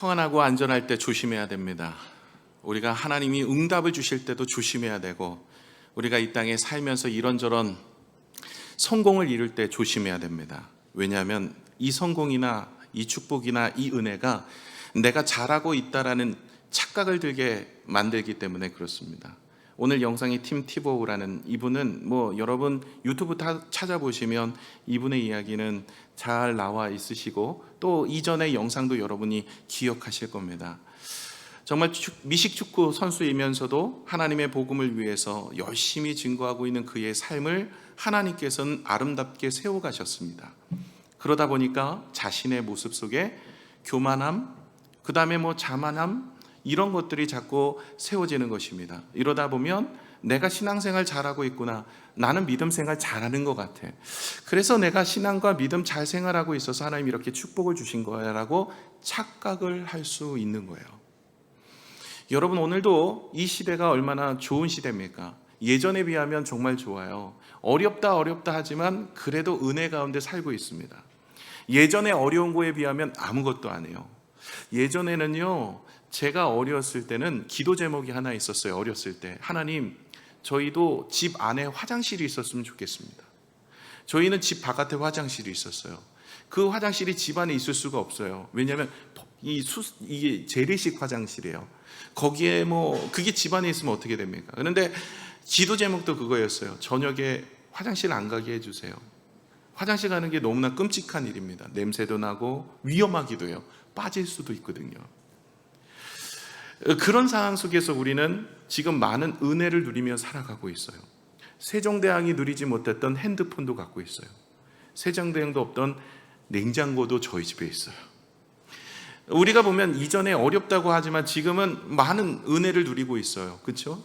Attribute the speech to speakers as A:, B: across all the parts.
A: 평안하고 안전할 때 조심해야 됩니다. 우리가 하나님이 응답을 주실 때도 조심해야 되고, 우리가 이 땅에 살면서 이런저런 성공을 이룰 때 조심해야 됩니다. 왜냐하면 이 성공이나 이 축복이나 이 은혜가 내가 잘하고 있다라는 착각을 들게 만들기 때문에 그렇습니다. 오늘 영상의 팀 티보우라는 이분은 여러분 유튜브 찾아보시면 이분의 이야기는 잘 나와 있으시고, 또 이전의 영상도 여러분이 기억하실 겁니다. 정말 미식축구 선수이면서도 하나님의 복음을 위해서 열심히 증거하고 있는 그의 삶을 하나님께서는 아름답게 세워가셨습니다. 그러다 보니까 자신의 모습 속에 교만함, 그 다음에 자만함, 이런 것들이 자꾸 세워지는 것입니다. 이러다 보면 내가 신앙생활 잘하고 있구나, 나는 믿음 생활 잘하는 것 같아, 그래서 내가 신앙과 믿음 잘 생활하고 있어서 하나님이 이렇게 축복을 주신 거야 라고 착각을 할 수 있는 거예요. 여러분, 오늘도 이 시대가 얼마나 좋은 시대입니까? 예전에 비하면 정말 좋아요. 어렵다 하지만 그래도 은혜 가운데 살고 있습니다. 예전에 어려운 거에 비하면 아무것도 안 해요. 예전에는요, 제가 어렸을 때는 기도 제목이 하나 있었어요. 어렸을 때, 하나님, 저희도 집 안에 화장실이 있었으면 좋겠습니다. 저희는 집 바깥에 화장실이 있었어요. 그 화장실이 집 안에 있을 수가 없어요. 왜냐하면 이게 재래식 화장실이에요. 거기에 그게 집 안에 있으면 어떻게 됩니까? 그런데 기도 제목도 그거였어요. 저녁에 화장실 안 가게 해주세요. 화장실 가는 게 너무나 끔찍한 일입니다. 냄새도 나고 위험하기도 해요. 빠질 수도 있거든요. 그런 상황 속에서 우리는 지금 많은 은혜를 누리며 살아가고 있어요. 세종대왕이 누리지 못했던 핸드폰도 갖고 있어요. 세종대왕도 없던 냉장고도 저희 집에 있어요. 우리가 보면 이전에 어렵다고 하지만 지금은 많은 은혜를 누리고 있어요. 그렇죠?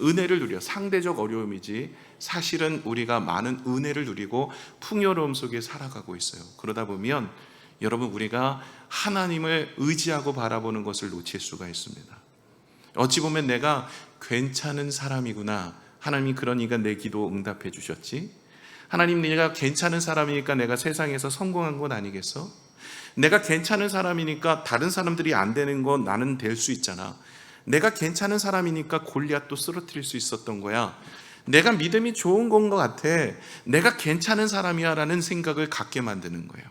A: 은혜를 누려, 상대적 어려움이지 사실은 우리가 많은 은혜를 누리고 풍요로움 속에 살아가고 있어요. 그러다 보면 여러분, 우리가 하나님을 의지하고 바라보는 것을 놓칠 수가 있습니다. 어찌 보면 내가 괜찮은 사람이구나, 하나님이 그러니까 내 기도 응답해 주셨지, 하나님, 내가 괜찮은 사람이니까 내가 세상에서 성공한 건 아니겠어? 내가 괜찮은 사람이니까 다른 사람들이 안 되는 건 나는 될 수 있잖아. 내가 괜찮은 사람이니까 골리앗도 쓰러뜨릴 수 있었던 거야. 내가 믿음이 좋은 건 것 같아, 내가 괜찮은 사람이야 라는 생각을 갖게 만드는 거예요.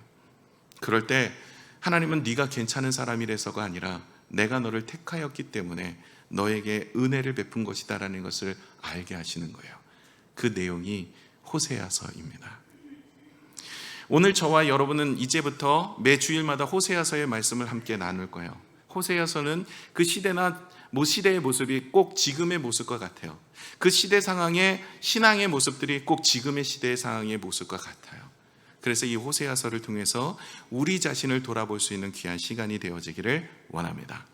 A: 그럴 때 하나님은 네가 괜찮은 사람이라서가 아니라 내가 너를 택하였기 때문에 너에게 은혜를 베푼 것이다 라는 것을 알게 하시는 거예요. 그 내용이 호세아서입니다. 오늘 저와 여러분은 이제부터 매 주일마다 호세아서의 말씀을 함께 나눌 거예요. 호세아서는 그 시대나 시대의 모습이 꼭 지금의 모습과 같아요. 그 시대 상황의 신앙의 모습들이 꼭 지금의 시대의 상황의 모습과 같아요. 그래서 이 호세아서를 통해서 우리 자신을 돌아볼 수 있는 귀한 시간이 되어지기를 원합니다.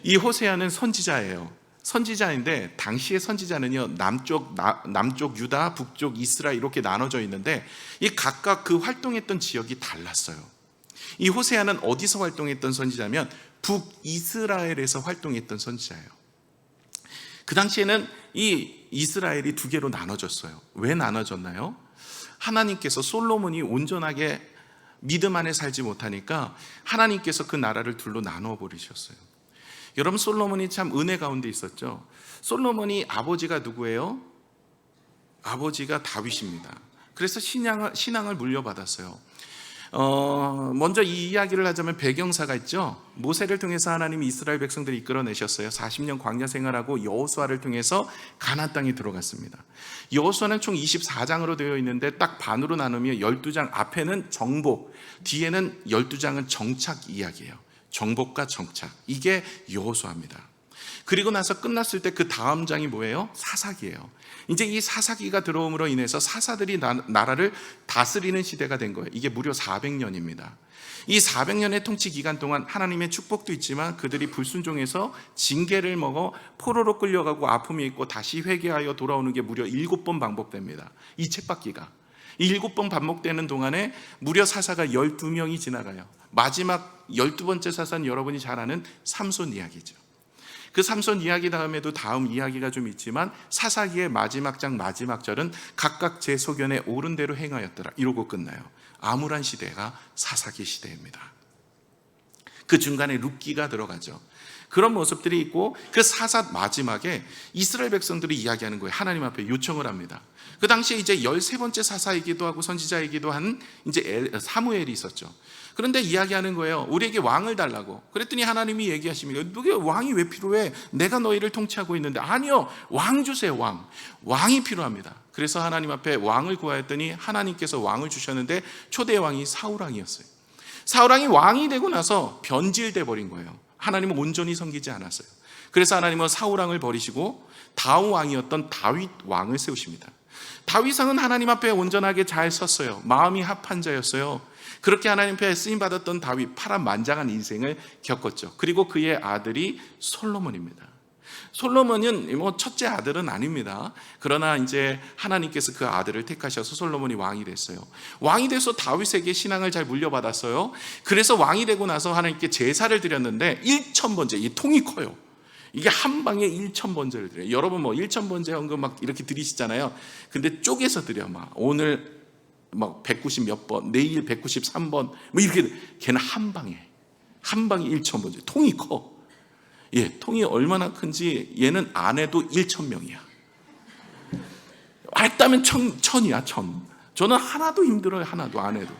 A: 이 호세아는 선지자예요. 선지자인데 당시의 선지자는요, 남쪽 유다, 북쪽 이스라엘 이렇게 나눠져 있는데 이 각각 그 활동했던 지역이 달랐어요. 이 호세아는 어디서 활동했던 선지자면 북이스라엘에서 활동했던 선지자예요. 그 당시에는 이 이스라엘이 두 개로 나눠졌어요. 왜 나눠졌나요? 하나님께서 솔로몬이 온전하게 믿음 안에 살지 못하니까 하나님께서 그 나라를 둘로 나누어 버리셨어요. 여러분, 솔로몬이 참 은혜 가운데 있었죠. 솔로몬이 아버지가 누구예요? 아버지가 다윗입니다. 그래서 신앙을 물려받았어요. 먼저 이 이야기를 하자면 배경사가 있죠. 모세를 통해서 하나님이 이스라엘 백성들을 이끌어내셨어요. 40년 광야 생활하고 여호수아를 통해서 가나안 땅에 들어갔습니다. 여호수아는 총 24장으로 되어 있는데 딱 반으로 나누면 12장 앞에는 정복, 뒤에는 12장은 정착 이야기예요. 정복과 정착, 이게 여호수아입니다. 그리고 나서 끝났을 때 그 다음 장이 뭐예요? 사사기예요. 이제 이 사사기가 들어옴으로 인해서 사사들이 나라를 다스리는 시대가 된 거예요. 이게 무려 400년입니다. 이 400년의 통치 기간 동안 하나님의 축복도 있지만 그들이 불순종해서 징계를 먹어 포로로 끌려가고 아픔이 있고 다시 회개하여 돌아오는 게 무려 7번 반복됩니다. 이 책받기가 7번 반복되는 동안에 무려 사사가 12명이 지나가요. 마지막 12번째 사사는 여러분이 잘 아는 삼손 이야기죠. 그 삼손 이야기 다음에도 다음 이야기가 좀 있지만 사사기의 마지막 장 마지막 절은 각각 제 소견에 옳은 대로 행하였더라 이러고 끝나요. 암울한 시대가 사사기 시대입니다. 그 중간에 룻기가 들어가죠. 그런 모습들이 있고 그 사사 마지막에 이스라엘 백성들이 이야기하는 거예요. 하나님 앞에 요청을 합니다. 그 당시에 이제 13번째 사사이기도 하고 선지자이기도 한 이제 사무엘이 있었죠. 그런데 이야기하는 거예요. 우리에게 왕을 달라고. 그랬더니 하나님이 얘기하십니다. 너게 왕이 왜 필요해? 내가 너희를 통치하고 있는데. 아니요, 왕 주세요. 왕이 필요합니다. 그래서 하나님 앞에 왕을 구하였더니 하나님께서 왕을 주셨는데 초대 왕이 사울 왕이었어요. 사울 왕이 왕이 되고 나서 변질돼 버린 거예요. 하나님은 온전히 섬기지 않았어요. 그래서 하나님은 사울 왕을 버리시고 다윗 왕이었던 다윗 왕을 세우십니다. 다윗 왕은 하나님 앞에 온전하게 잘 섰어요. 마음이 합한 자였어요. 그렇게 하나님 앞에 쓰임받았던 다윗, 파란만장한 인생을 겪었죠. 그리고 그의 아들이 솔로몬입니다. 솔로몬은 첫째 아들은 아닙니다. 그러나 이제 하나님께서 그 아들을 택하셔서 솔로몬이 왕이 됐어요. 왕이 돼서 다윗에게 신앙을 잘 물려받았어요. 그래서 왕이 되고 나서 하나님께 제사를 드렸는데 1000번째, 이 통이 커요. 이게 한 방에 1000번제를 드려요. 여러분 1000번제 헌금 막 이렇게 드리시잖아요. 근데 쪼개서 드려. 막 오늘 190 몇 번, 내일 193번, 이렇게. 걔는 한 방에 1000번째. 통이 커. 예, 통이 얼마나 큰지 얘는 안 해도 1000명이야. 했다면 1000이야, 1000. 저는 하나도 힘들어요. 하나도 안 해도.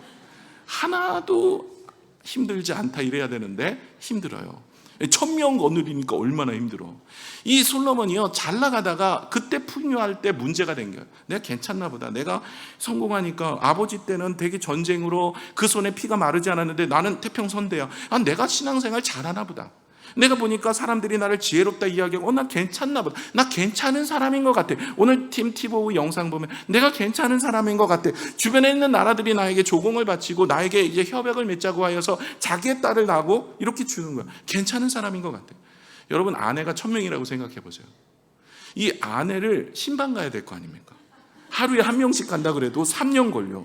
A: 하나도 힘들지 않다 이래야 되는데 힘들어요. 1000명 거느리니까 얼마나 힘들어. 이 솔로몬이요, 잘 나가다가 그때 풍요할 때 문제가 된 거예요. 내가 괜찮나 보다. 내가 성공하니까 아버지 때는 되게 전쟁으로 그 손에 피가 마르지 않았는데 나는 태평선대야. 내가 신앙생활 잘하나 보다. 내가 보니까 사람들이 나를 지혜롭다 이야기하고 나 괜찮나 보다. 나 괜찮은 사람인 것 같아. 오늘 팀 티보우 영상 보면 내가 괜찮은 사람인 것 같아. 주변에 있는 나라들이 나에게 조공을 바치고 나에게 이제 협약을 맺자고 하여서 자기의 딸을 낳고 이렇게 주는 거야. 괜찮은 사람인 것 같아. 여러분, 아내가 1000명이라고 생각해 보세요. 이 아내를 신방 가야 될 거 아닙니까? 하루에 1명씩 간다 그래도 3년 걸려.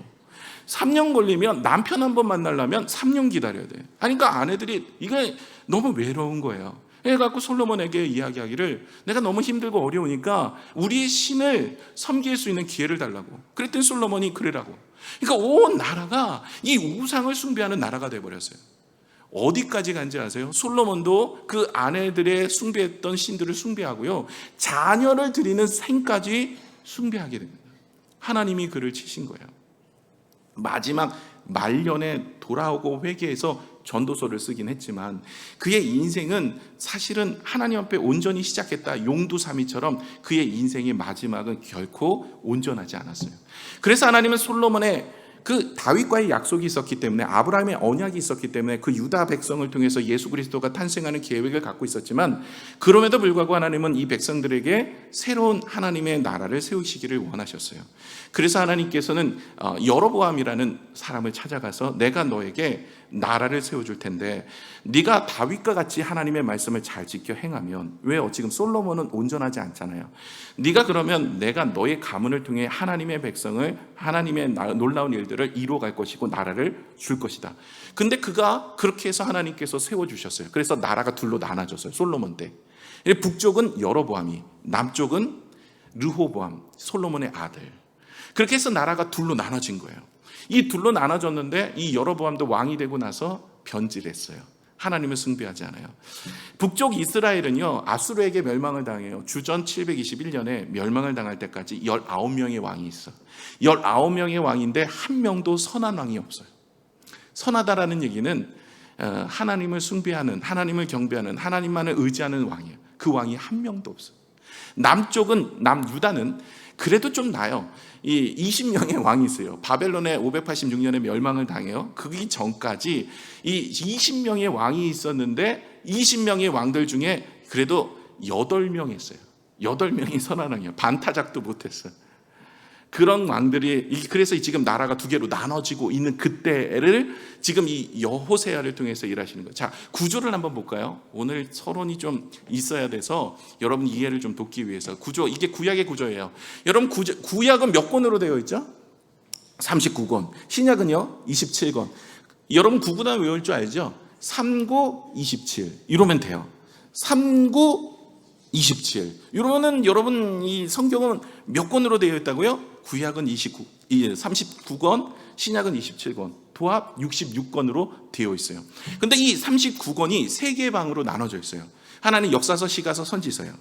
A: 3년 걸리면 남편 한 번 만나려면 3년 기다려야 돼. 그러니까 아내들이 이게 너무 외로운 거예요. 그래갖고 솔로몬에게 이야기하기를 내가 너무 힘들고 어려우니까 우리의 신을 섬길 수 있는 기회를 달라고. 그랬더니 솔로몬이 그러라고. 그러니까 온 나라가 이 우상을 숭배하는 나라가 돼버렸어요. 어디까지 간지 아세요? 솔로몬도 그 아내들의 숭배했던 신들을 숭배하고요, 자녀를 드리는 생까지 숭배하게 됩니다. 하나님이 그를 치신 거예요. 마지막 말년에 돌아오고 회개해서 전도서를 쓰긴 했지만 그의 인생은 사실은 하나님 앞에 온전히 시작했다 용두사미처럼 그의 인생의 마지막은 결코 온전하지 않았어요. 그래서 하나님은 솔로몬의 그 다윗과의 약속이 있었기 때문에, 아브라함의 언약이 있었기 때문에 그 유다 백성을 통해서 예수 그리스도가 탄생하는 계획을 갖고 있었지만, 그럼에도 불구하고 하나님은 이 백성들에게 새로운 하나님의 나라를 세우시기를 원하셨어요. 그래서 하나님께서는 여로보암이라는 사람을 찾아가서 내가 너에게 나라를 세워줄 텐데 네가 다윗과 같이 하나님의 말씀을 잘 지켜 행하면, 왜요? 지금 솔로몬은 온전하지 않잖아요. 네가 그러면 내가 너의 가문을 통해 하나님의 백성을, 하나님의 놀라운 일들을 이루어갈 것이고 나라를 줄 것이다. 근데 그가 그렇게 해서 하나님께서 세워주셨어요. 그래서 나라가 둘로 나눠졌어요. 솔로몬 때 북쪽은 여로보암이, 남쪽은 르호보암, 솔로몬의 아들. 그렇게 해서 나라가 둘로 나눠진 거예요. 이 둘로 나눠졌는데 이 여로보암도 왕이 되고 나서 변질했어요. 하나님을 숭배하지 않아요. 북쪽 이스라엘은요, 아수르에게 멸망을 당해요. 주전 721년에 멸망을 당할 때까지 19명의 왕이 있어. 19명의 왕인데 한 명도 선한 왕이 없어요. 선하다라는 얘기는 하나님을 숭배하는, 하나님을 경배하는, 하나님만을 의지하는 왕이에요. 그 왕이 한 명도 없어요. 남쪽은, 남유다는 그래도 좀 나아요. 이 20명의 왕이 있어요. 바벨론에 586년에 멸망을 당해요. 그기 전까지 이 20명의 왕이 있었는데 20명의 왕들 중에 그래도 8명 했어요. 8명이 선한 왕이에요. 반타작도 못했어요. 그런 왕들이, 그래서 지금 나라가 두 개로 나눠지고 있는 그때를 지금 이 여호세아를 통해서 일하시는 거예요. 자, 구조를 한번 볼까요? 오늘 서론이 좀 있어야 돼서 여러분 이해를 좀 돕기 위해서 구조, 이게 구약의 구조예요. 여러분 구약은 몇 권으로 되어 있죠? 39권. 신약은요 27권. 여러분 구구단 외울 줄 알죠? 39, 27 이러면 돼요. 39, 27 이러면은 여러분 이 성경은 몇 권으로 되어 있다고요? 구약은 39권, 신약은 27권, 도합 66권으로 되어 있어요. 근데 이 39권이 세 개의 방으로 나눠져 있어요. 하나는 역사서, 시가서, 선지서예요.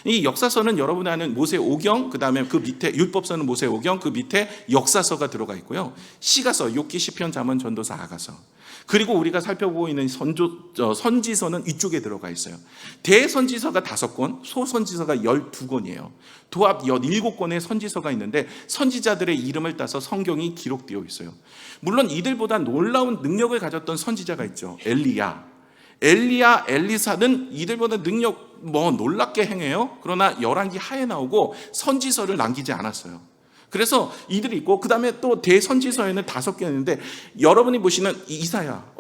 A: 이 역사서는 여러분이 아는 모세오경, 그 다음에 그 밑에 율법서는 모세오경, 그 밑에 역사서가 들어가 있고요. 시가서, 욥기, 시편, 잠언, 전도서, 아가서. 그리고 우리가 살펴보고 있는 선지서는 이쪽에 들어가 있어요. 대선지서가 5권, 소선지서가 12권이에요. 도합 17권의 선지서가 있는데 선지자들의 이름을 따서 성경이 기록되어 있어요. 물론 이들보다 놀라운 능력을 가졌던 선지자가 있죠. 엘리야, 엘리사는 이들보다 능력 놀랍게 행해요. 그러나 열왕기 하에 나오고 선지서를 남기지 않았어요. 그래서 이들이 있고, 그 다음에 또 대선지서에는 5개 있는데, 여러분이 보시는 이사야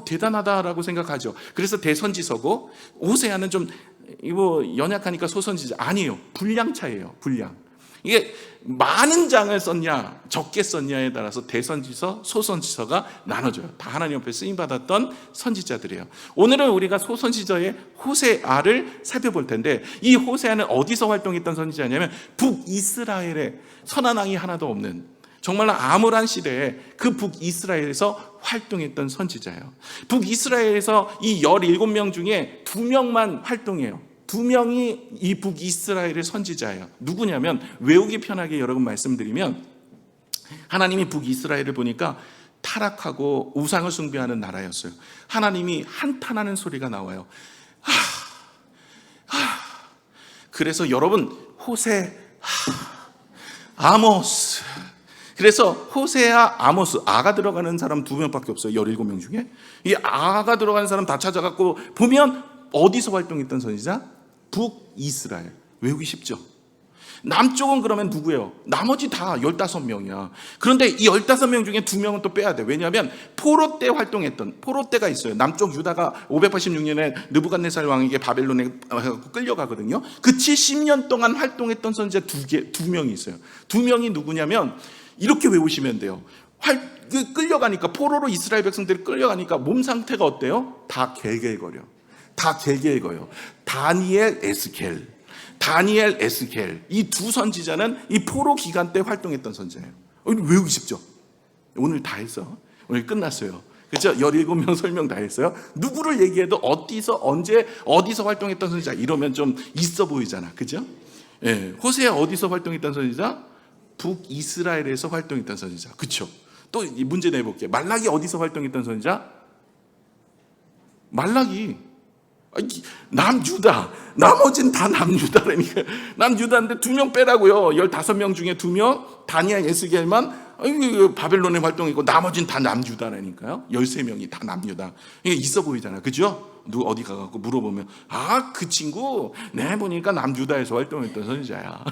A: 대단하다라고 생각하죠. 그래서 대선지서고, 호세아는 좀 연약하니까 소선지자. 아니에요. 분량차예요. 분량. 이게 많은 장을 썼냐 적게 썼냐에 따라서 대선지서, 소선지서가 나눠져요. 다 하나님 앞에 쓰임받았던 선지자들이에요. 오늘은 우리가 소선지서의 호세아를 살펴볼 텐데, 이 호세아는 어디서 활동했던 선지자냐면 북이스라엘에 선한 왕이 하나도 없는 정말로 암울한 시대에 그 북이스라엘에서 활동했던 선지자예요. 북이스라엘에서 이 17명 중에 2명만 활동해요. 2명이 이 북이스라엘의 선지자예요. 누구냐면, 외우기 편하게 여러분 말씀드리면, 하나님이 북이스라엘을 보니까 타락하고 우상을 숭배하는 나라였어요. 하나님이 한탄하는 소리가 나와요. 그래서 여러분, 호세, 아모스. 그래서 호세아, 아모스, 아가 들어가는 사람 2명밖에 없어요. 17명 중에. 이 아가 들어가는 사람 다 찾아갖고 보면 어디서 활동했던 선지자? 북이스라엘. 외우기 쉽죠? 남쪽은 그러면 누구예요? 나머지 다 15명이야. 그런데 이 15명 중에 2명은 또 빼야 돼. 왜냐하면 포로 때 활동했던, 포로 때가 있어요. 남쪽 유다가 586년에 느부갓네살 왕에게 바벨론에 끌려가거든요. 그 70년 동안 활동했던 선지자 2명이 있어요. 2명이 누구냐면, 이렇게 외우시면 돼요. 끌려가니까, 포로로 이스라엘 백성들이 끌려가니까 몸 상태가 어때요? 다 개개거려. 다니엘, 에스겔. 이 2 선지자는 이 포로 기간 때 활동했던 선지자예요. 외우기 쉽죠? 오늘 다 했어. 오늘 끝났어요. 그렇죠? 17명 설명 다 했어요. 누구를 얘기해도 어디서, 언제, 어디서 활동했던 선지자 이러면 좀 있어 보이잖아. 그죠? 예. 호세아 어디서 활동했던 선지자? 북이스라엘에서 활동했던 선지자. 그렇죠? 또 문제 내볼게요. 말라기 어디서 활동했던 선지자? 말라기 남유다. 나머진 다 남유다라니까. 남유다인데 2명 빼라고요. 15명 중에 2명, 다니엘, 에스겔만 바벨론에 활동했고 나머진 다 남유다라니까요. 13명이 다 남유다. 이게 있어 보이잖아. 그죠? 누구 어디 가갖고 물어보면, 그 친구 내 보니까 남유다에서 활동했던 선지자야.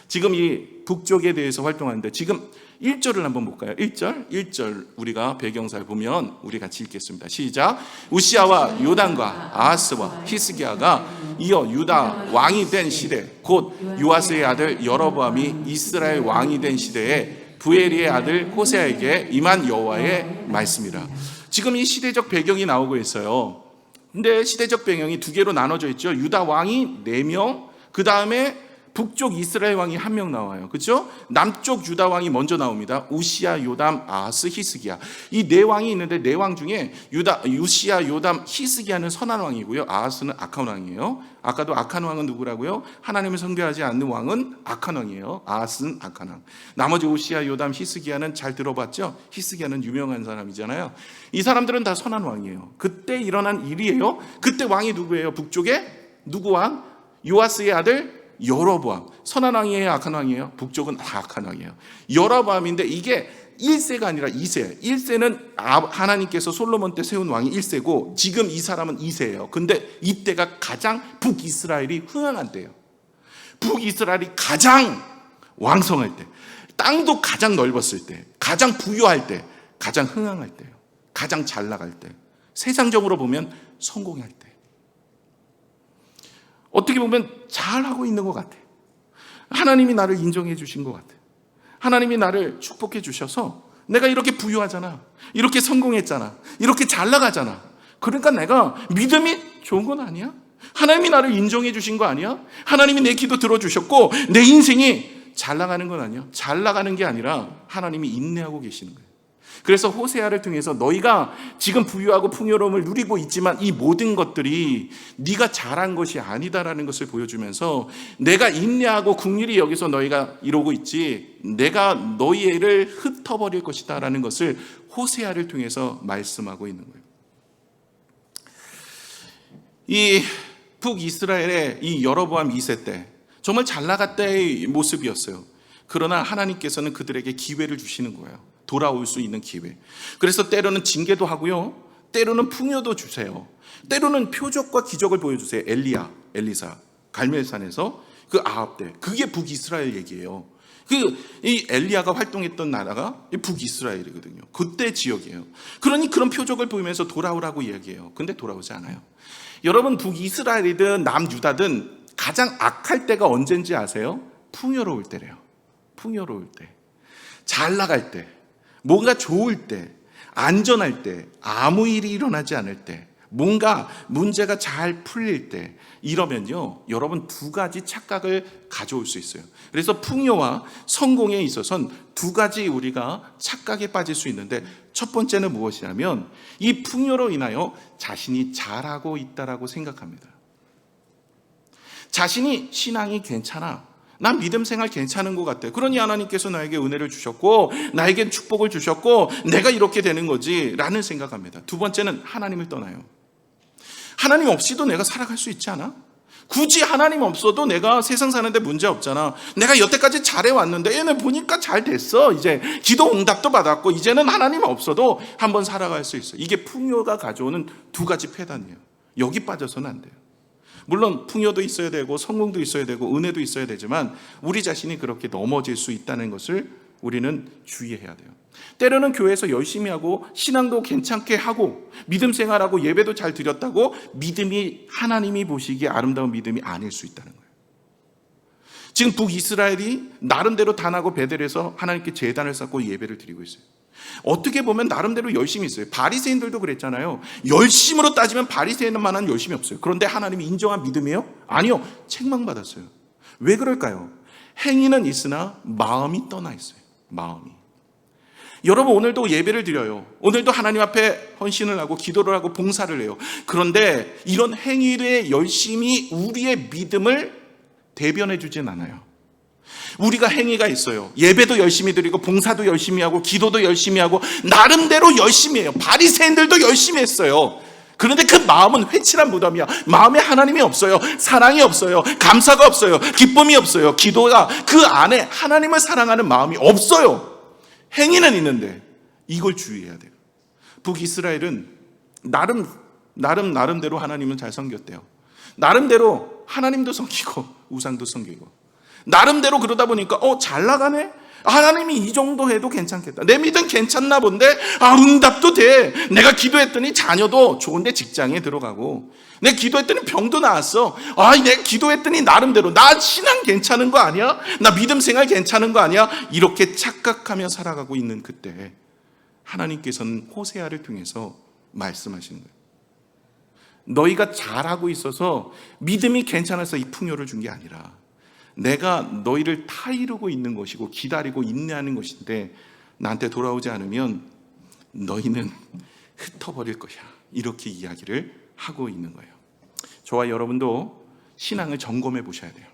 A: 지금 이 북쪽에 대해서 활동하는데, 지금 1절을 한번 볼까요? 1절 우리가 배경사를 보면 우리 같이 읽겠습니다. 시작. 우시아와 요담과 아하스와 히스기야가 이어 유다 왕이 된 시대, 곧 요아스의 아들 여로보암이 이스라엘 왕이 된 시대에 부에리의 아들 호세아에게 임한 여호와의 말씀이라. 지금 이 시대적 배경이 나오고 있어요. 근데 시대적 배경이 2개로 나눠져 있죠. 유다 왕이 4명, 그 다음에 북쪽 이스라엘 왕이 1명 나와요. 그렇죠? 남쪽 유다 왕이 먼저 나옵니다. 우시아, 요담, 아하스, 히스기야. 이 4왕이 있는데 4왕 중에 우시아, 요담, 히스기야는 선한 왕이고요. 아하스는 악한 왕이에요. 아까도 악한 왕은 누구라고요? 하나님을 섬겨하지 않는 왕은 악한 왕이에요. 아하스는 악한 왕. 나머지 우시아, 요담, 히스기야는 잘 들어봤죠? 히스기야는 유명한 사람이잖아요. 이 사람들은 다 선한 왕이에요. 그때 일어난 일이에요. 그때 왕이 누구예요? 북쪽에 누구 왕? 요아스의 아들 여로보암. 선한 왕이에요? 악한 왕이에요? 북쪽은 다 악한 왕이에요. 여로보암인데 이게 1세가 아니라 2세. 1세는 하나님께서 솔로몬 때 세운 왕이 1세고, 지금 이 사람은 2세예요. 근데 이때가 가장 북이스라엘이 흥황한 때예요. 북이스라엘이 가장 왕성할 때, 땅도 가장 넓었을 때, 가장 부유할 때, 가장 흥황할 때예요. 가장 잘 나갈 때, 세상적으로 보면 성공할 때, 어떻게 보면 잘하고 있는 것 같아. 하나님이 나를 인정해 주신 것 같아. 하나님이 나를 축복해 주셔서 내가 이렇게 부유하잖아, 이렇게 성공했잖아, 이렇게 잘 나가잖아. 그러니까 내가 믿음이 좋은 건 아니야? 하나님이 나를 인정해 주신 거 아니야? 하나님이 내 기도 들어주셨고 내 인생이 잘 나가는 건 아니야. 잘 나가는 게 아니라 하나님이 인내하고 계시는 거예요. 그래서 호세아를 통해서 너희가 지금 부유하고 풍요로움을 누리고 있지만 이 모든 것들이 네가 잘한 것이 아니다라는 것을 보여주면서 내가 인내하고 긍휼히 여기서 너희가 이러고 있지 내가 너희를 흩어버릴 것이다 라는 것을 호세아를 통해서 말씀하고 있는 거예요. 이 북이스라엘의 이 여로보암 2세 때 정말 잘 나갈 때의 모습이었어요. 그러나 하나님께서는 그들에게 기회를 주시는 거예요. 돌아올 수 있는 기회. 그래서 때로는 징계도 하고요, 때로는 풍요도 주세요. 때로는 표적과 기적을 보여주세요. 엘리사 갈멜산에서 그 아합 때, 그게 북이스라엘 얘기예요. 이 엘리야가 활동했던 나라가 북이스라엘이거든요. 그때 지역이에요. 그러니 그런 표적을 보이면서 돌아오라고 이야기해요. 근데 돌아오지 않아요. 여러분, 북이스라엘이든 남유다든 가장 악할 때가 언젠지 아세요? 풍요로울 때래요. 풍요로울 때, 잘 나갈 때, 뭔가 좋을 때, 안전할 때, 아무 일이 일어나지 않을 때, 뭔가 문제가 잘 풀릴 때, 이러면요 여러분 두 가지 착각을 가져올 수 있어요. 그래서 풍요와 성공에 있어서는 두 가지 우리가 착각에 빠질 수 있는데, 첫 번째는 무엇이냐면 이 풍요로 인하여 자신이 잘하고 있다라고 생각합니다. 자신이 신앙이 괜찮아, 난 믿음 생활 괜찮은 것 같아, 그러니 하나님께서 나에게 은혜를 주셨고 나에게 축복을 주셨고 내가 이렇게 되는 거지 라는 생각합니다. 두 번째는 하나님을 떠나요. 하나님 없이도 내가 살아갈 수 있지 않아? 굳이 하나님 없어도 내가 세상 사는데 문제 없잖아. 내가 여태까지 잘해왔는데 얘네 보니까 잘 됐어. 이제 기도 응답도 받았고 이제는 하나님 없어도 한번 살아갈 수 있어. 이게 풍요가 가져오는 두 가지 폐단이에요. 여기 빠져서는 안 돼요. 물론 풍요도 있어야 되고 성공도 있어야 되고 은혜도 있어야 되지만 우리 자신이 그렇게 넘어질 수 있다는 것을 우리는 주의해야 돼요. 때로는 교회에서 열심히 하고 신앙도 괜찮게 하고 믿음 생활하고 예배도 잘 드렸다고 믿음이 하나님이 보시기에 아름다운 믿음이 아닐 수 있다는 거예요. 지금 북이스라엘이 나름대로 단하고 베델에서 하나님께 제단을 쌓고 예배를 드리고 있어요. 어떻게 보면 나름대로 열심히 있어요. 바리새인들도 그랬잖아요. 열심으로 따지면 바리새인만한 열심이 없어요. 그런데 하나님이 인정한 믿음이에요? 아니요, 책망받았어요. 왜 그럴까요? 행위는 있으나 마음이 떠나 있어요. 마음이. 여러분, 오늘도 예배를 드려요. 오늘도 하나님 앞에 헌신을 하고 기도를 하고 봉사를 해요. 그런데 이런 행위의 열심이 우리의 믿음을 대변해 주진 않아요. 우리가 행위가 있어요. 예배도 열심히 드리고 봉사도 열심히 하고 기도도 열심히 하고 나름대로 열심히 해요. 바리새인들도 열심히 했어요. 그런데 그 마음은 회칠한 무덤이야. 마음에 하나님이 없어요. 사랑이 없어요. 감사가 없어요. 기쁨이 없어요. 기도가 그 안에 하나님을 사랑하는 마음이 없어요. 행위는 있는데 이걸 주의해야 돼요. 북이스라엘은 나름대로 하나님은 잘 섬겼대요. 나름대로 하나님도 섬기고 우상도 섬기고 나름대로 그러다 보니까 잘 나가네? 하나님이 이 정도 해도 괜찮겠다. 내 믿음 괜찮나 본데 응답도 돼. 내가 기도했더니 자녀도 좋은데 직장에 들어가고 내가 기도했더니 병도 나았어. 내가 기도했더니 나름대로 나 신앙 괜찮은 거 아니야? 나 믿음 생활 괜찮은 거 아니야? 이렇게 착각하며 살아가고 있는 그때 하나님께서는 호세아를 통해서 말씀하시는 거예요. 너희가 잘하고 있어서 믿음이 괜찮아서 이 풍요를 준 게 아니라 내가 너희를 타이르고 있는 것이고 기다리고 인내하는 것인데 나한테 돌아오지 않으면 너희는 흩어버릴 것이야. 이렇게 이야기를 하고 있는 거예요. 저와 여러분도 신앙을 점검해 보셔야 돼요.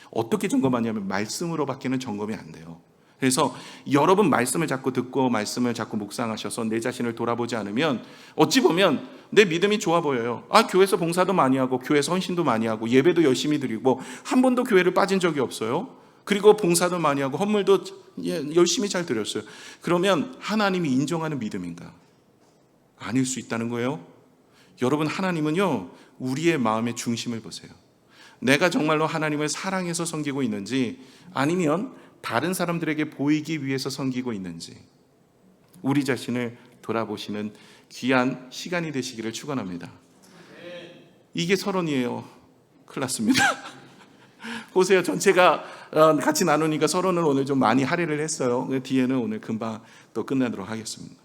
A: 어떻게 점검하냐면 말씀으로 밖에는 점검이 안 돼요. 그래서 여러분 말씀을 자꾸 듣고 말씀을 자꾸 묵상하셔서 내 자신을 돌아보지 않으면 어찌 보면 내 믿음이 좋아 보여요. 교회에서 봉사도 많이 하고 교회에서 헌신도 많이 하고 예배도 열심히 드리고 한 번도 교회를 빠진 적이 없어요. 그리고 봉사도 많이 하고 헌물도 열심히 잘 드렸어요. 그러면 하나님이 인정하는 믿음인가? 아닐 수 있다는 거예요. 여러분, 하나님은요 우리의 마음의 중심을 보세요. 내가 정말로 하나님을 사랑해서 섬기고 있는지 아니면 다른 사람들에게 보이기 위해서 섬기고 있는지 우리 자신을 돌아보시는 귀한 시간이 되시기를 축원합니다. 이게 서론이에요. 큰일 났습니다. 보세요. 전체가 같이 나누니까 서론을 오늘 좀 많이 할애를 했어요. 뒤에는 오늘 금방 또 끝내도록 하겠습니다.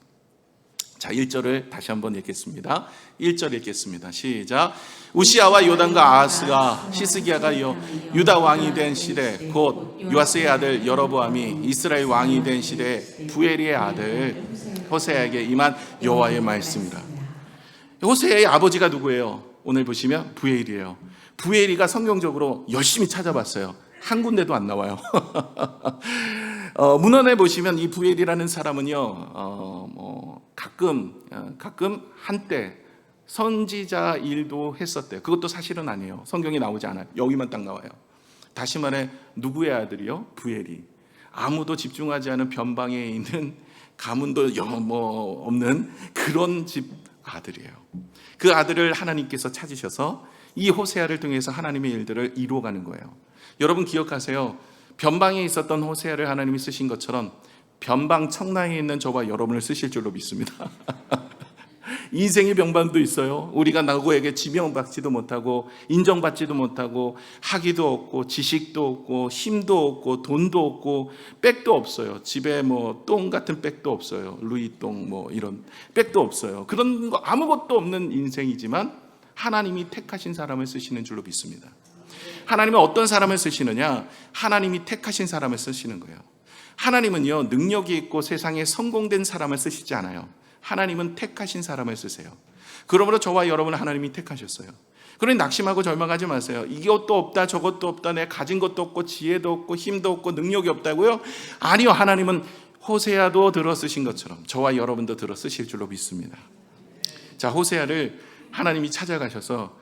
A: 자, 1절을 다시 한번 읽겠습니다. 1절 읽겠습니다. 시작. 우시아와 요담과 아하스가 히스기야가 유다 왕이 된 시대, 곧 요아스의 아들 여로보암이 이스라엘 왕이 된 시대, 부엘리의 아들 호세아에게 임한 여호와의 말씀이라. 호세아의 아버지가 누구예요? 오늘 보시면 부엘이에요. 부엘이가 성경적으로 열심히 찾아봤어요. 한 군데도 안 나와요. 문헌에 보시면 이 부엘이라는 사람은요, 가끔 한때 선지자 일도 했었대요. 그것도 사실은 아니에요. 성경에 나오지 않아요. 여기만 딱 나와요. 다시 말해 누구의 아들이요? 부엘이. 아무도 집중하지 않은 변방에 있는 가문도 없는 그런 집 아들이에요. 그 아들을 하나님께서 찾으셔서 이 호세아를 통해서 하나님의 일들을 이루어가는 거예요. 여러분 기억하세요. 변방에 있었던 호세아를 하나님이 쓰신 것처럼 변방 청라에 있는 저와 여러분을 쓰실 줄로 믿습니다. 인생의 병반도 있어요. 우리가 누구에게 지명받지도 못하고 인정받지도 못하고 학위도 없고 지식도 없고 힘도 없고 돈도 없고 백도 없어요. 집에 똥 같은 백도 없어요. 루이똥 이런 백도 없어요. 그런 거 아무것도 없는 인생이지만 하나님이 택하신 사람을 쓰시는 줄로 믿습니다. 하나님은 어떤 사람을 쓰시느냐? 하나님이 택하신 사람을 쓰시는 거예요. 하나님은요, 능력이 있고 세상에 성공된 사람을 쓰시지 않아요. 하나님은 택하신 사람을 쓰세요. 그러므로 저와 여러분을 하나님이 택하셨어요. 그러니 낙심하고 절망하지 마세요. 이것도 없다 저것도 없다, 내 가진 것도 없고 지혜도 없고 힘도 없고 능력이 없다고요? 아니요, 하나님은 호세아도 들어 쓰신 것처럼 저와 여러분도 들어 쓰실 줄로 믿습니다. 자, 호세아를 하나님이 찾아가셔서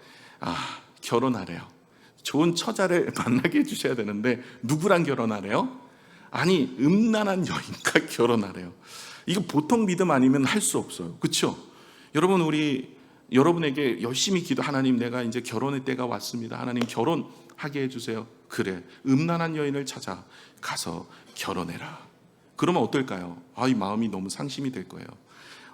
A: 결혼하래요. 좋은 처자를 만나게 해주셔야 되는데 누구랑 결혼하래요? 아니, 음란한 여인과 결혼하래요. 이거 보통 믿음 아니면 할 수 없어요. 그렇죠? 여러분, 여러분에게 열심히 기도, 하나님 내가 이제 결혼의 때가 왔습니다. 하나님 결혼하게 해주세요. 그래, 음란한 여인을 찾아 가서 결혼해라. 그러면 어떨까요? 이 마음이 너무 상심이 될 거예요.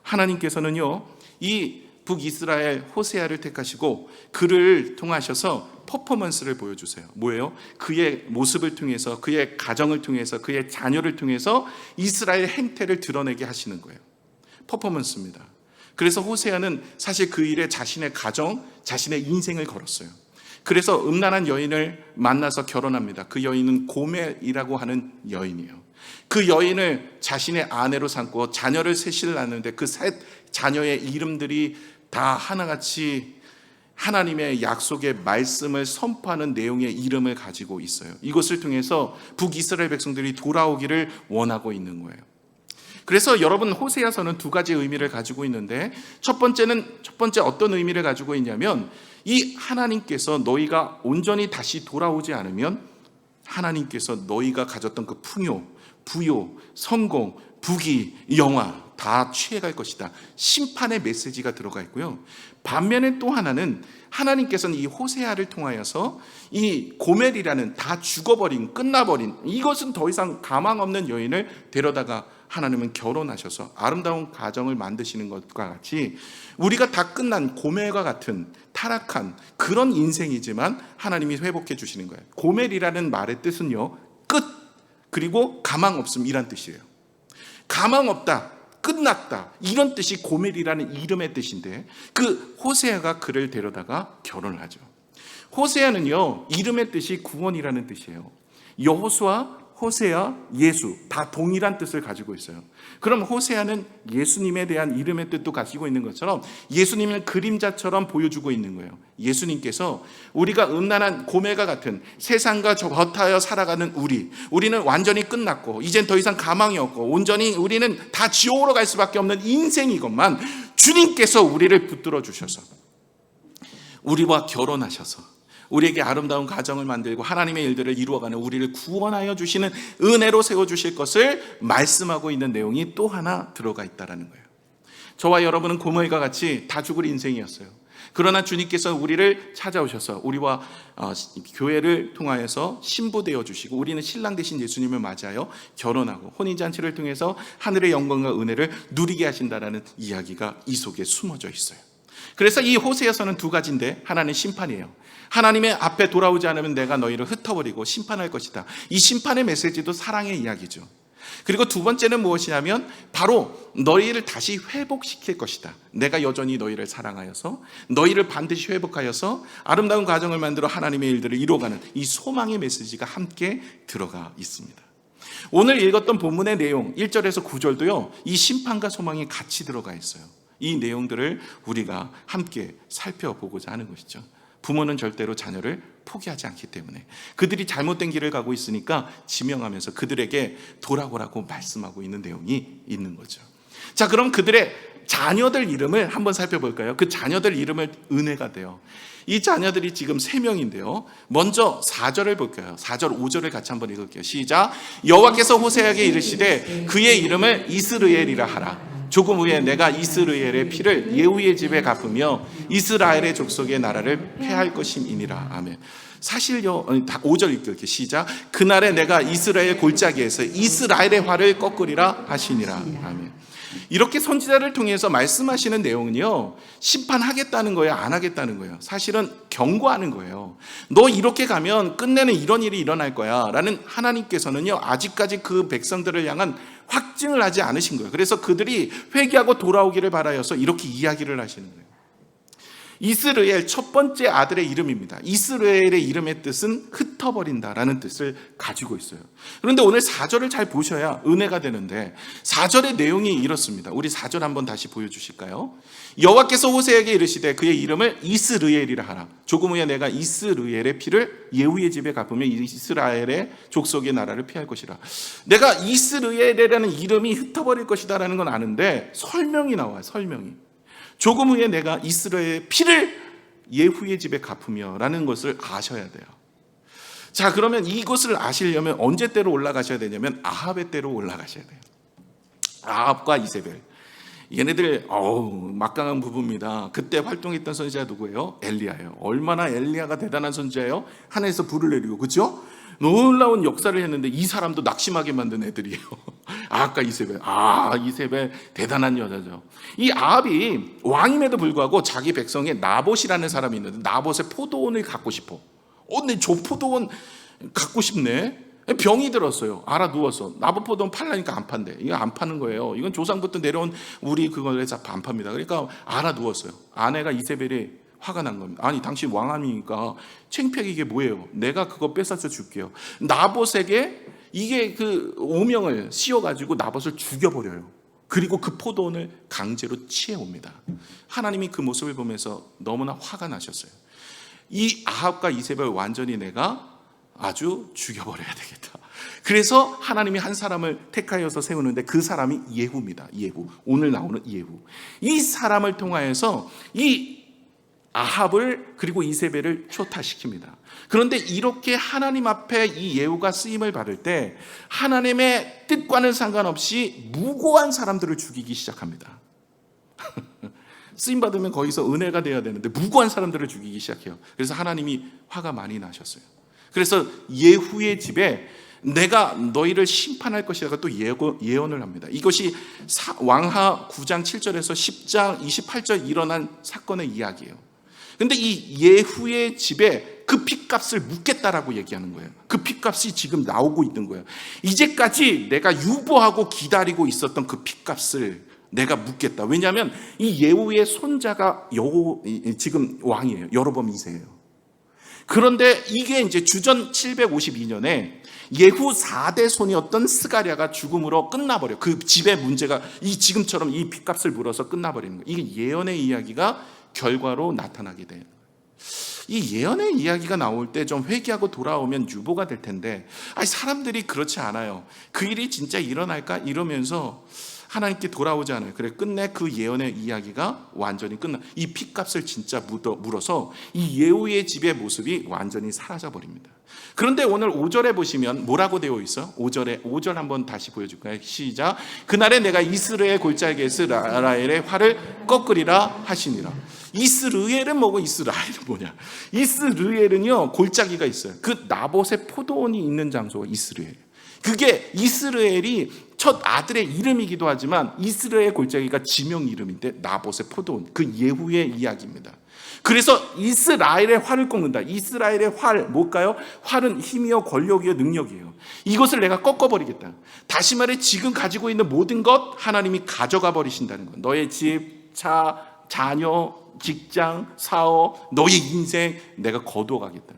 A: 하나님께서는요, 이 북이스라엘 호세아를 택하시고 그를 통하셔서 퍼포먼스를 보여주세요. 뭐예요? 그의 모습을 통해서, 그의 가정을 통해서, 그의 자녀를 통해서 이스라엘 행태를 드러내게 하시는 거예요. 퍼포먼스입니다. 그래서 호세아는 사실 그 일에 자신의 가정, 자신의 인생을 걸었어요. 그래서 음란한 여인을 만나서 결혼합니다. 그 여인은 고멜이라고 하는 여인이에요. 그 여인을 자신의 아내로 삼고 자녀를 셋을 낳는데 그 셋 자녀의 이름들이 다 하나같이 하나님의 약속의 말씀을 선포하는 내용의 이름을 가지고 있어요. 이것을 통해서 북이스라엘 백성들이 돌아오기를 원하고 있는 거예요. 그래서 여러분, 호세아서는 두 가지 의미를 가지고 있는데 첫 번째 어떤 의미를 가지고 있냐면, 이 하나님께서 너희가 온전히 다시 돌아오지 않으면 하나님께서 너희가 가졌던 그 풍요, 부요, 성공, 부귀, 영화 다 취해갈 것이다. 심판의 메시지가 들어가 있고요. 반면에 또 하나는 하나님께서는 이 호세아를 통하여서 이 고멜이라는 다 죽어버린, 끝나버린, 이것은 더 이상 가망 없는 여인을 데려다가 하나님은 결혼하셔서 아름다운 가정을 만드시는 것과 같이 우리가 다 끝난 고멜과 같은 타락한 그런 인생이지만 하나님이 회복해 주시는 거예요. 고멜이라는 말의 뜻은요, 끝, 그리고 가망 없음, 이란 뜻이에요. 가망 없다, 끝났다, 이런 뜻이 고멜이라는 이름의 뜻인데 그 호세아가 그를 데려다가 결혼을 하죠. 호세아는요, 이름의 뜻이 구원이라는 뜻이에요. 여호수아, 호세아, 예수 다 동일한 뜻을 가지고 있어요. 그럼 호세아는 예수님에 대한 이름의 뜻도 가지고 있는 것처럼 예수님을 그림자처럼 보여주고 있는 거예요. 예수님께서 우리가 음란한 고멜과 같은 세상과 겉하여 살아가는 우리는 완전히 끝났고 이젠 더 이상 가망이 없고 온전히 우리는 다 지옥으로 갈 수밖에 없는 인생이건만, 주님께서 우리를 붙들어 주셔서 우리와 결혼하셔서 우리에게 아름다운 가정을 만들고 하나님의 일들을 이루어가는 우리를 구원하여 주시는 은혜로 세워주실 것을 말씀하고 있는 내용이 또 하나 들어가 있다는 거예요. 저와 여러분은 고멜과 같이 다 죽을 인생이었어요. 그러나 주님께서 우리를 찾아오셔서 우리와 교회를 통하여서 신부되어 주시고 우리는 신랑 되신 예수님을 맞이하여 결혼하고 혼인잔치를 통해서 하늘의 영광과 은혜를 누리게 하신다는 이야기가 이 속에 숨어져 있어요. 그래서 이 호세아서는 두 가지인데, 하나는 심판이에요. 하나님의 앞에 돌아오지 않으면 내가 너희를 흩어버리고 심판할 것이다. 이 심판의 메시지도 사랑의 이야기죠. 그리고 두 번째는 무엇이냐면 바로 너희를 다시 회복시킬 것이다. 내가 여전히 너희를 사랑하여서 너희를 반드시 회복하여서 아름다운 가정을 만들어 하나님의 일들을 이루어가는 이 소망의 메시지가 함께 들어가 있습니다. 오늘 읽었던 본문의 내용 1절에서 9절도요, 이 심판과 소망이 같이 들어가 있어요. 이 내용들을 우리가 함께 살펴보고자 하는 것이죠. 부모는 절대로 자녀를 포기하지 않기 때문에 그들이 잘못된 길을 가고 있으니까 지명하면서 그들에게 돌아오라고 말씀하고 있는 내용이 있는 거죠. 자, 그럼 그들의 자녀들 이름을 한번 살펴볼까요? 그 자녀들 이름을 은혜가 돼요. 이 자녀들이 지금 3명인데요. 먼저 4절을 볼까요? 4절, 5절을 같이 한번 읽을게요. 시작. 여호와께서 호세아에게 이르시되 그의 이름을 이스르엘이라 하라. 조금 후에 내가 이스라엘의 피를 예후의 집에 갚으며 이스라엘의 족속의 나라를 폐할 것임이니라. 아멘. 사실요, 5절 읽을게요. 시작. 그날에 내가 이스라엘 골짜기에서 이스라엘의 활을 꺾으리라 하시니라. 아멘. 이렇게 선지자를 통해서 말씀하시는 내용은요, 심판하겠다는 거예요, 안 하겠다는 거예요? 사실은 경고하는 거예요. 너 이렇게 가면 끝내는 이런 일이 일어날 거야 라는 하나님께서는요, 아직까지 그 백성들을 향한 확증을 하지 않으신 거예요. 그래서 그들이 회개하고 돌아오기를 바라여서 이렇게 이야기를 하시는 거예요. 이스라엘 첫 번째 아들의 이름입니다. 이스라엘의 이름의 뜻은 흩어버린다라는 뜻을 가지고 있어요. 그런데 오늘 4절을 잘 보셔야 은혜가 되는데 4절의 내용이 이렇습니다. 우리 4절 한번 다시 보여주실까요? 여호와께서 호세에게 이르시되 그의 이름을 이스라엘이라 하라. 조금 후에 내가 이스라엘의 피를 예후의 집에 갚으며 이스라엘의 족속의 나라를 피할 것이라. 내가 이스라엘이라는 이름이 흩어버릴 것이다라는 건 아는데 설명이 나와요. 설명이. 조금 후에 내가 이스라엘의 피를 예후의 집에 갚으며 라는 것을 아셔야 돼요. 자, 그러면 이것을 아시려면 언제 때로 올라가셔야 되냐면 아합의 때로 올라가셔야 돼요. 아합과 이세벨. 얘네들 막강한 부부입니다. 그때 활동했던 선지자 누구예요? 엘리야예요. 얼마나 엘리야가 대단한 선지자예요? 하늘에서 불을 내리고, 그렇죠? 놀라운 역사를 했는데 이 사람도 낙심하게 만든 애들이에요. 아합과 이세벨. 이세벨 대단한 여자죠. 이 아합이 왕임에도 불구하고 자기 백성에 나봇이라는 사람이 있는데 나봇의 포도원을 갖고 싶어. 근데 저 포도원 갖고 싶네. 병이 들었어요. 알아 누워서. 나봇 포도원 팔라니까 안 판대. 이거 안 파는 거예요. 이건 조상부터 내려온 우리 그걸 해서 안 팝니다. 그러니까 알아 누웠어요. 아내가 이세벨이 화가 난 겁니다. 아니, 당신 왕함이니까 창피하게 이게 뭐예요? 내가 그거 뺏어서 줄게요. 나봇에게 이게 그 오명을 씌워가지고 나봇을 죽여버려요. 그리고 그 포도원을 강제로 취해옵니다. 하나님이 그 모습을 보면서 너무나 화가 나셨어요. 이 아합과 이세벨 완전히 내가 아주 죽여버려야 되겠다. 그래서 하나님이 한 사람을 택하여서 세우는데 그 사람이 예후입니다. 예후. 오늘 나오는 예후. 이 사람을 통하여서 이 아합을 그리고 이세벨을 초타시킵니다. 그런데 이렇게 하나님 앞에 이 예후가 쓰임을 받을 때 하나님의 뜻과는 상관없이 무고한 사람들을 죽이기 시작합니다. 쓰임 받으면 거기서 은혜가 돼야 되는데 무고한 사람들을 죽이기 시작해요. 그래서 하나님이 화가 많이 나셨어요. 그래서 예후의 집에 내가 너희를 심판할 것이라고 또 예언을 합니다. 이것이 왕하 9장 7절에서 10장 28절 일어난 사건의 이야기예요. 근데 이 예후의 집에 그 핏값을 묻겠다라고 얘기하는 거예요. 그 핏값이 지금 나오고 있는 거예요. 이제까지 내가 유보하고 기다리고 있었던 그 핏값을 내가 묻겠다. 왜냐하면 이 예후의 손자가 지금 왕이에요. 여로보암 2세예요. 그런데 이게 이제 주전 752년에 예후 4대 손이었던 스가랴가 죽음으로 끝나버려. 그 집의 문제가 지금처럼 이 핏값을 물어서 끝나버리는 거예요. 이게 예언의 이야기가 결과로 나타나게 돼요. 이 예언의 이야기가 나올 때 좀 회개하고 돌아오면 유보가 될 텐데 사람들이 그렇지 않아요. 그 일이 진짜 일어날까 이러면서 하나님께 돌아오지 않아요. 그래 끝내 그 예언의 이야기가 완전히 끝나. 이 핏값을 진짜 물어서 이 예후의 집의 모습이 완전히 사라져버립니다. 그런데 오늘 5절에 보시면 뭐라고 되어 있어? 5절 한번 다시 보여줄까요? 시작. 그날에 내가 이스라엘 골짜기에서 이스라엘의 활을 꺾으리라 하시니라. 이스라엘은 뭐고 이스라엘은 뭐냐? 이스라엘은요 골짜기가 있어요. 그 나봇의 포도원이 있는 장소가 이스라엘. 그게 이스라엘이 첫 아들의 이름이기도 하지만 이스라엘 골짜기가 지명 이름인데 나봇의 포도원, 그 예후의 이야기입니다. 그래서 이스라엘의 활을 꺾는다. 이스라엘의 활 뭘까요? 활은 힘이요 권력이요 능력이에요. 이것을 내가 꺾어버리겠다. 다시 말해 지금 가지고 있는 모든 것 하나님이 가져가 버리신다는 것. 너의 집, 차, 자녀, 직장, 사업, 너의 인생 내가 거두어가겠다.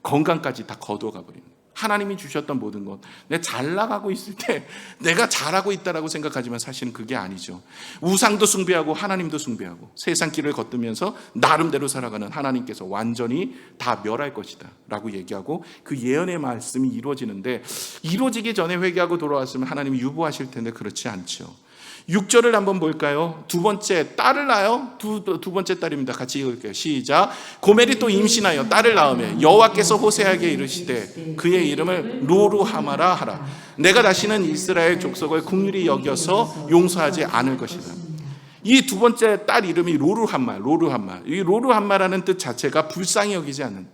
A: 건강까지 다 거두어가 버리는 거예요. 하나님이 주셨던 모든 것, 내가 잘 나가고 있을 때 내가 잘하고 있다라고 생각하지만 사실은 그게 아니죠. 우상도 숭배하고 하나님도 숭배하고 세상 길을 걷으면서 나름대로 살아가는 하나님께서 완전히 다 멸할 것이다 라고 얘기하고 그 예언의 말씀이 이루어지는데, 이루어지기 전에 회개하고 돌아왔으면 하나님이 유보하실 텐데 그렇지 않죠. 6절을 한번 볼까요? 두 번째 딸을 낳아요. 두 번째 딸입니다. 같이 읽을게요. 시작. 고멜이 또 임신하여 딸을 낳으며 여호와께서 호세아에게 이르시되 그의 이름을 로루하마라 하라. 내가 다시는 이스라엘 족속을 긍휼히 여겨서 용서하지 않을 것이다. 이 두 번째 딸 이름이 로루함마. 이 로루함마라는 뜻 자체가 불쌍히 여기지 않는,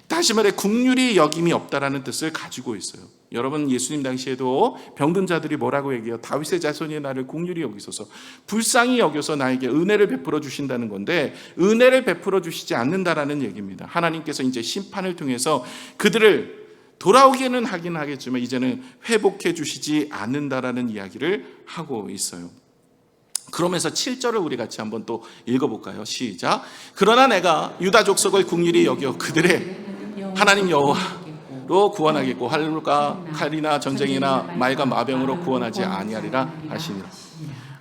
A: 다시 말해 긍휼히 여김이 없다라는 뜻을 가지고 있어요. 여러분 예수님 당시에도 병든 자들이 뭐라고 얘기해요? 다윗의 자손이 나를 긍휼히 여기소서, 불쌍히 여겨서 나에게 은혜를 베풀어 주신다는 건데, 은혜를 베풀어 주시지 않는다라는 얘기입니다. 하나님께서 이제 심판을 통해서 그들을 돌아오기는 하긴 하겠지만 이제는 회복해 주시지 않는다라는 이야기를 하고 있어요. 그러면서 7절을 우리 같이 한번 또 읽어볼까요? 시작. 그러나 내가 유다 족속을 긍휼히 여겨 그들의 하나님 여호와로 구원하겠고 활과 칼이나 전쟁이나 말과 마병으로 구원하지 아니하리라 하시니라.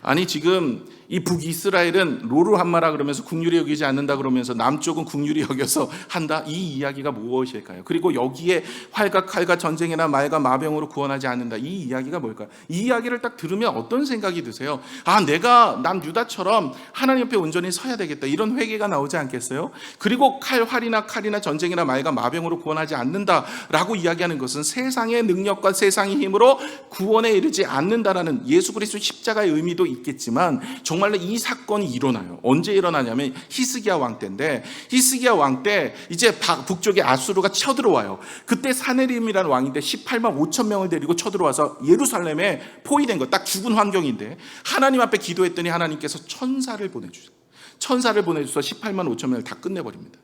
A: 아니 지금 이 북이스라엘은 로루함마라 그러면서 긍휼히 여기지 않는다 그러면서 남쪽은 긍휼히 여겨서 한다, 이 이야기가 무엇일까요? 그리고 여기에 활과 칼과 전쟁이나 말과 마병으로 구원하지 않는다, 이 이야기가 뭘까요? 이 이야기를 딱 들으면 어떤 생각이 드세요? 아, 내가 남유다처럼 하나님 옆에 온전히 서야 되겠다, 이런 회개가 나오지 않겠어요? 그리고 활이나 칼이나 전쟁이나 말과 마병으로 구원하지 않는다라고 이야기하는 것은 세상의 능력과 세상의 힘으로 구원에 이르지 않는다라는 예수 그리스도 십자가의 의미도 있겠지만 정말로 이 사건이 일어나요. 언제 일어나냐면 히스기야 왕 때인데, 히스기야 왕 때 이제 북쪽에 아수르가 쳐들어와요. 그때 사네림이라는 왕인데 18만 5천 명을 데리고 쳐들어와서 예루살렘에 포위된 거, 딱 죽은 환경인데 하나님 앞에 기도했더니 하나님께서 천사를 보내주셔서 18만 5천 명을 다 끝내버립니다.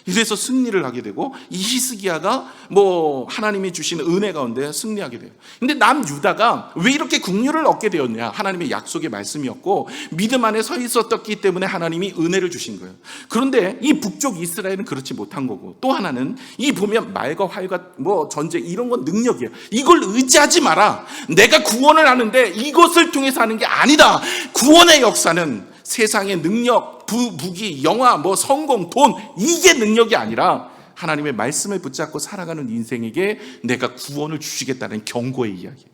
A: 이래서 승리를 하게 되고 이 히스기야가 하나님이 주신 은혜 가운데 승리하게 돼요. 근데 남유다가 왜 이렇게 긍휼을 얻게 되었냐? 하나님의 약속의 말씀이었고 믿음 안에 서 있었기 때문에 하나님이 은혜를 주신 거예요. 그런데 이 북쪽 이스라엘은 그렇지 못한 거고, 또 하나는 이 보면 말과 활과 전쟁 이런 건 능력이에요. 이걸 의지하지 마라. 내가 구원을 하는데 이것을 통해서 하는 게 아니다. 구원의 역사는 세상의 능력, 무기, 영화, 성공, 돈, 이게 능력이 아니라 하나님의 말씀을 붙잡고 살아가는 인생에게 내가 구원을 주시겠다는 경고의 이야기.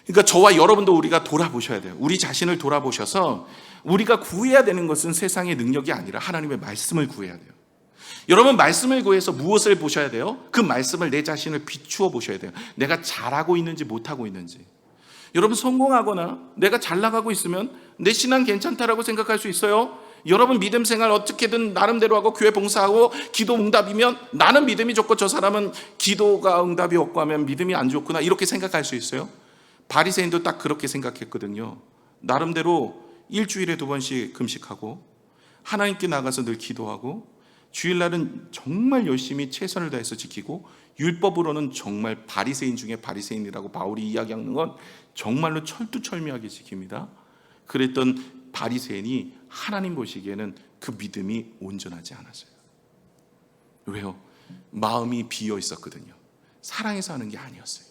A: 그러니까 저와 여러분도 우리가 돌아보셔야 돼요. 우리 자신을 돌아보셔서 우리가 구해야 되는 것은 세상의 능력이 아니라 하나님의 말씀을 구해야 돼요. 여러분 말씀을 구해서 무엇을 보셔야 돼요? 그 말씀을 내 자신을 비추어 보셔야 돼요. 내가 잘하고 있는지 못하고 있는지. 여러분 성공하거나 내가 잘 나가고 있으면 내 신앙 괜찮다라고 생각할 수 있어요. 여러분 믿음 생활 어떻게든 나름대로 하고 교회 봉사하고 기도 응답이면 나는 믿음이 좋고 저 사람은 기도가 응답이 없고 하면 믿음이 안 좋구나, 이렇게 생각할 수 있어요. 바리새인도 딱 그렇게 생각했거든요. 나름대로 일주일에 2번씩 금식하고 하나님께 나가서 늘 기도하고 주일날은 정말 열심히 최선을 다해서 지키고 율법으로는 정말 바리새인 중에 바리새인이라고 바울이 이야기하는 건 정말로 철두철미하게 지킵니다. 그랬던 바리새인이 하나님 보시기에는 그 믿음이 온전하지 않았어요. 왜요? 마음이 비어 있었거든요. 사랑해서 하는 게 아니었어요.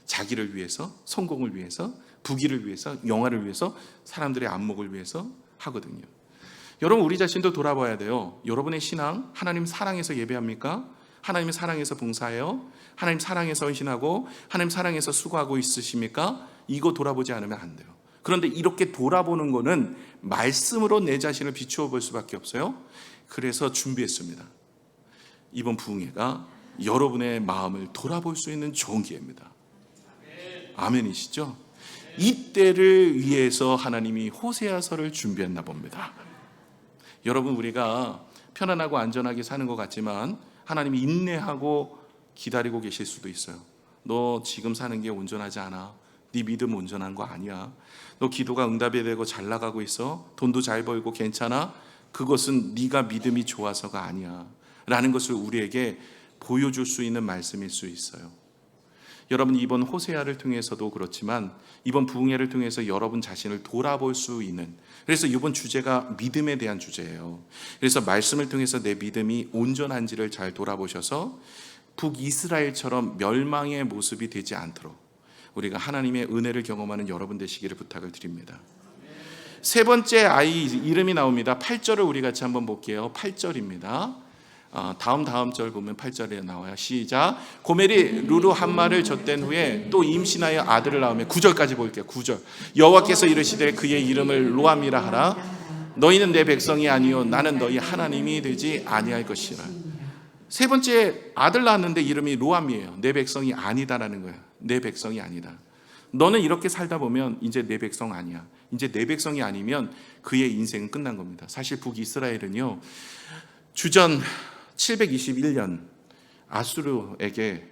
A: 자기를 위해서, 성공을 위해서, 부귀를 위해서, 영화를 위해서, 사람들의 안목을 위해서 하거든요. 여러분 우리 자신도 돌아봐야 돼요. 여러분의 신앙 하나님 사랑해서 예배합니까? 하나님 사랑해서 봉사해요? 하나님 사랑해서 헌신하고 하나님 사랑해서 수고하고 있으십니까? 이거 돌아보지 않으면 안 돼요. 그런데 이렇게 돌아보는 거는 말씀으로 내 자신을 비추어 볼 수밖에 없어요. 그래서 준비했습니다. 이번 부흥회가 여러분의 마음을 돌아볼 수 있는 좋은 기회입니다. 아멘이시죠? 이때를 위해서 하나님이 호세아서를 준비했나 봅니다. 여러분 우리가 편안하고 안전하게 사는 것 같지만 하나님이 인내하고 기다리고 계실 수도 있어요. 너 지금 사는 게 온전하지 않아. 네 믿음 온전한 거 아니야. 너 기도가 응답이 되고 잘 나가고 있어. 돈도 잘 벌고 괜찮아. 그것은 네가 믿음이 좋아서가 아니야 라는 것을 우리에게 보여줄 수 있는 말씀일 수 있어요. 여러분, 이번 호세아를 통해서도 그렇지만 이번 부흥회를 통해서 여러분 자신을 돌아볼 수 있는, 그래서 이번 주제가 믿음에 대한 주제예요. 그래서 말씀을 통해서 내 믿음이 온전한지를 잘 돌아보셔서 북이스라엘처럼 멸망의 모습이 되지 않도록 우리가 하나님의 은혜를 경험하는 여러분 되시기를 부탁을 드립니다. 세 번째 아이 이름이 나옵니다. 8절을 우리 같이 한번 볼게요. 8절입니다. 다음 절 보면 8절에 나와요. 시작. 고멜이 루루 한 말을 젖댄 후에 또 임신하여 아들을 낳으며 9절까지 볼게요. 9절. 여호와께서 이르시되 그의 이름을 로암이라 하라. 너희는 내 백성이 아니요 나는 너희 하나님이 되지 아니할 것이라. 세 번째 아들 낳았는데 이름이 로암이에요. 내 백성이 아니다라는 거예요. 내 백성이 아니다. 너는 이렇게 살다 보면 이제 내 백성 아니야. 이제 내 백성이 아니면 그의 인생은 끝난 겁니다. 사실 북이스라엘은요, 주전 721년 아수르에게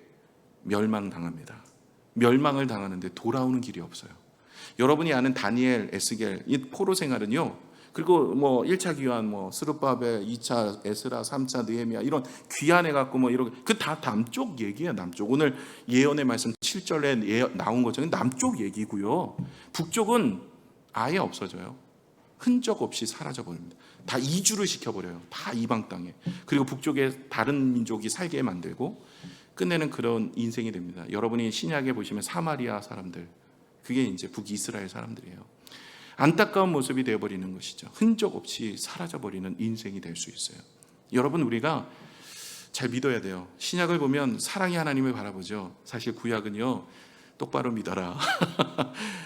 A: 멸망당합니다. 멸망을 당하는데 돌아오는 길이 없어요. 여러분이 아는 다니엘, 에스겔, 이 포로 생활은요, 그리고 1차 귀환, 스룹바벨, 2차 에스라, 3차 느헤미야, 이런 귀환해 갖고 이런 그 다 남쪽 얘기예요. 남쪽. 오늘 예언의 말씀 7절에 나온 것처럼 남쪽 얘기고요. 북쪽은 아예 없어져요. 흔적 없이 사라져 버립니다. 다 이주를 시켜버려요. 다 이방 땅에. 그리고 북쪽에 다른 민족이 살게 만들고 끝내는 그런 인생이 됩니다. 여러분이 신약에 보시면 사마리아 사람들, 그게 이제 북이스라엘 사람들이에요. 안타까운 모습이 되어버리는 것이죠. 흔적 없이 사라져버리는 인생이 될 수 있어요. 여러분, 우리가 잘 믿어야 돼요. 신약을 보면 사랑의 하나님을 바라보죠. 사실 구약은요, 똑바로 믿어라.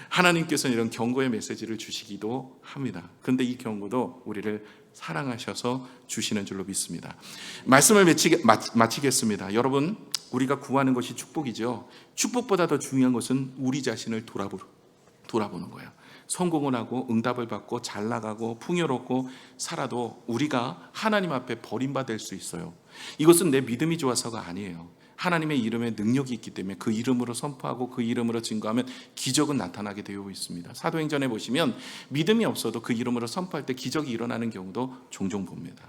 A: 하나님께서는 이런 경고의 메시지를 주시기도 합니다. 그런데 이 경고도 우리를 사랑하셔서 주시는 줄로 믿습니다. 말씀을 마치겠습니다. 여러분, 우리가 구하는 것이 축복이죠. 축복보다 더 중요한 것은 우리 자신을 돌아보는 거예요. 성공을 하고 응답을 받고 잘 나가고 풍요롭고 살아도 우리가 하나님 앞에 버림받을 수 있어요. 이것은 내 믿음이 좋아서가 아니에요. 하나님의 이름에 능력이 있기 때문에 그 이름으로 선포하고 그 이름으로 증거하면 기적은 나타나게 되어 있습니다. 사도행전에 보시면 믿음이 없어도 그 이름으로 선포할 때 기적이 일어나는 경우도 종종 봅니다.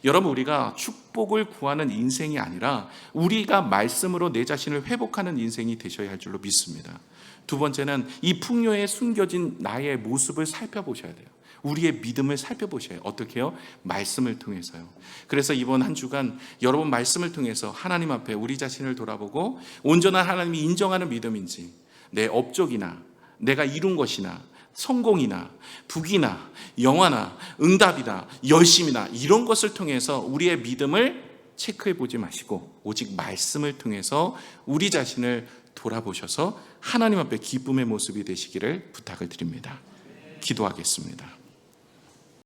A: 여러분, 우리가 축복을 구하는 인생이 아니라 우리가 말씀으로 내 자신을 회복하는 인생이 되셔야 할 줄로 믿습니다. 두 번째는 이 풍요에 숨겨진 나의 모습을 살펴보셔야 돼요. 우리의 믿음을 살펴보셔야 해요. 어떻게 해요? 말씀을 통해서요. 그래서 이번 한 주간 여러분 말씀을 통해서 하나님 앞에 우리 자신을 돌아보고 온전한 하나님이 인정하는 믿음인지, 내 업적이나 내가 이룬 것이나 성공이나 부귀나 영화나 응답이나 열심이나 이런 것을 통해서 우리의 믿음을 체크해 보지 마시고 오직 말씀을 통해서 우리 자신을 돌아보셔서 하나님 앞에 기쁨의 모습이 되시기를 부탁을 드립니다. 기도하겠습니다.